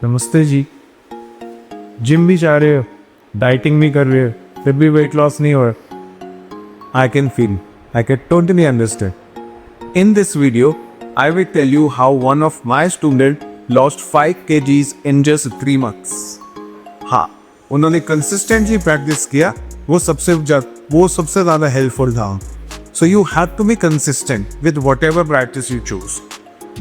नमस्ते जी। जिम भी जा रहे हो, डाइटिंग भी कर रहे हो, फिर भी वेट लॉस नहीं हो रहा। I can feel, I can totally understand. In this video, I will tell you how one of my student lost 5 kgs in just 3 months. हाँ, उन्होंने कंसिस्टेंटली प्रैक्टिस किया, वो सबसे ज़्यादा हेल्पफुल था। So you have to be consistent with whatever practice you choose.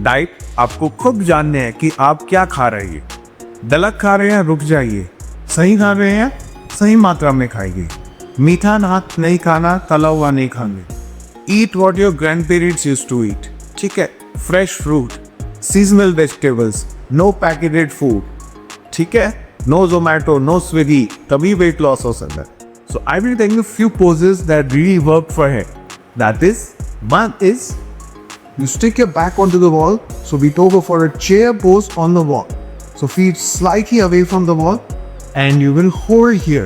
Diet आपको खुद जानने हैं कि आप क्या खा रहे हैं। गलत खा रहे हैं, रुक जाइए। सही खा रहे हैं, सही मात्रा में खाइए। मीठा नाक नहीं खाना, तला हुआ नहीं खाना। Eat what your grand parents used to eat. ठीक है, fresh fruit, seasonal vegetables, no packeted food. ठीक है, नो जोमैटो, नो स्विगी, तभी वेट लॉस हो सकता है। So I will tell you few poses that really work for him. That is, one is you stick your back onto the wall. So we go for a chair pose on the wall. So feet slightly away from the wall and you will hold here.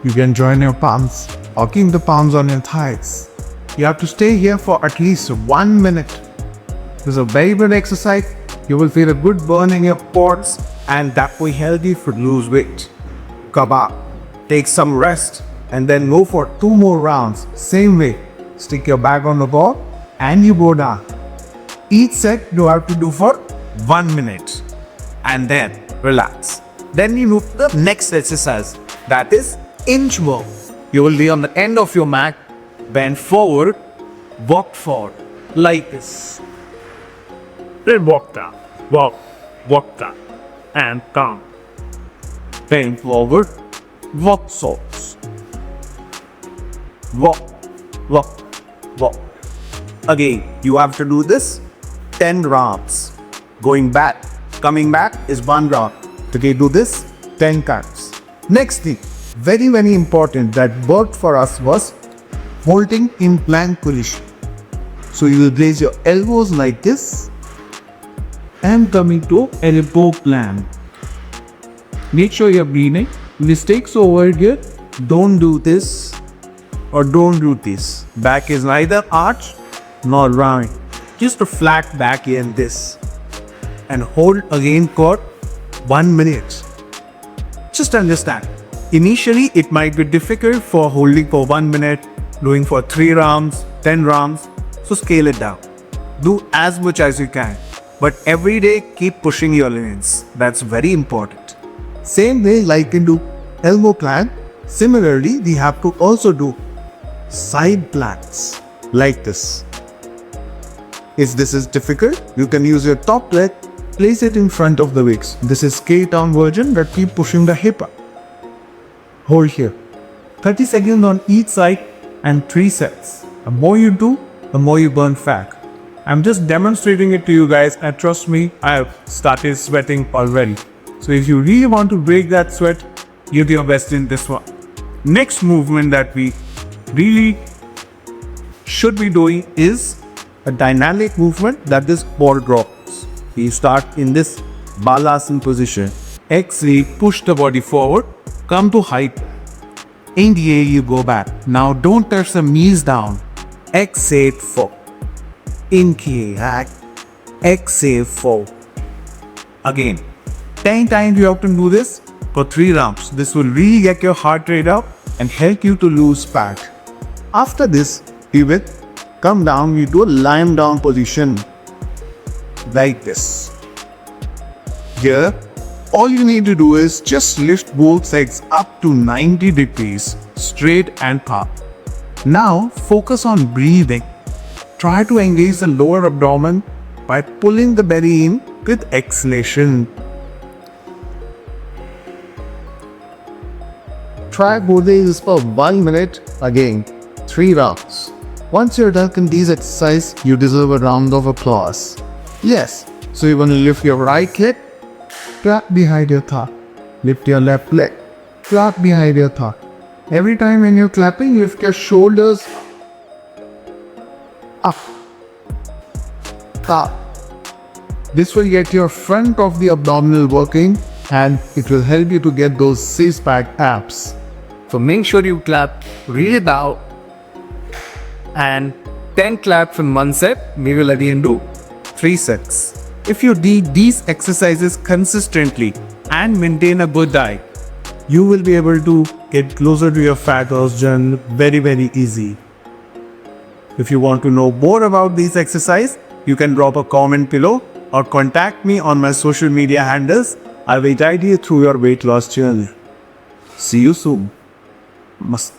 You can join your palms or keep the palms on your thighs. You have to stay here for at least 1 minute. This is a very good exercise. You will feel a good burn in your quads and that will help you to lose weight. Come up, take some rest and then go for 2 more rounds. Same way. Stick your back on the ball and you go down. Each set you have to do for 1 minute and then relax. Then you move to the next exercise, that is inch walk. You will be on the end of your mat, bend forward, walk forward like this. Then walk down, walk down, and down. Bend forward, walk soles. Walk. Again, you have to do this 10 rounds. Going back, coming back is 1 round. Okay, do this 10 times. Next thing, very important that worked for us was holding in plank position. So you will raise your elbows like this and coming to elbow plank. Make sure you're breathing. Mistakes over here, don't do this or don't do this. Back is neither arch nor round. Just a flat back in this. And hold again for 1 minute. Just understand. Initially, it might be difficult for holding for 1 minute, doing for 3 rounds, 10 rounds. So scale it down. Do as much as you can. But every day, keep pushing your limits. That's very important. Same way like you do elbow plank. Similarly, we have to also do side planks like this. If this is difficult, you can use your top leg, place it in front of the weights. This is K-down version, but keep pushing the hip up. Hold here. 30 seconds on each side and 3 sets. The more you do, the more you burn fat. I'm just demonstrating it to you guys, and trust me, I have started sweating already. So if you really want to break that sweat, give your best in this one. Next movement that we really should be doing is a dynamic movement, that is ball drops. We start in this balasana position. Exhale, push the body forward, come to height. Inhale, you go back. Now don't touch the knees down. Exhale, fall. Inhale, exhale, fall. Again, 10 times you have to do this for 3 rounds. This will really get your heart rate up and help you to lose fat. After this, we will come down, we do a lying down position like this. Here, all you need to do is just lift both legs up to 90 degrees, straight and up. Now, focus on breathing. Try to engage the lower abdomen by pulling the belly in with exhalation. Try holding this for 1 minute, again, 3 rounds. Once you're done with these exercises, you deserve a round of applause. Yes, so you want to lift your right leg, clap behind your thigh. Lift your left leg, clap behind your thigh. Every time when you're clapping, lift your shoulders up. This will get your front of the abdominal working and it will help you to get those six-pack abs. So make sure you clap really loud and 10 claps in 1 set. We will again do 3 sets. If you do these exercises consistently and maintain a good diet, you will be able to get closer to your fat loss journey very easy. If you want to know more about these exercises, you can drop a comment below or contact me on my social media handles. I will guide you through your weight loss journey. See you soon. Must.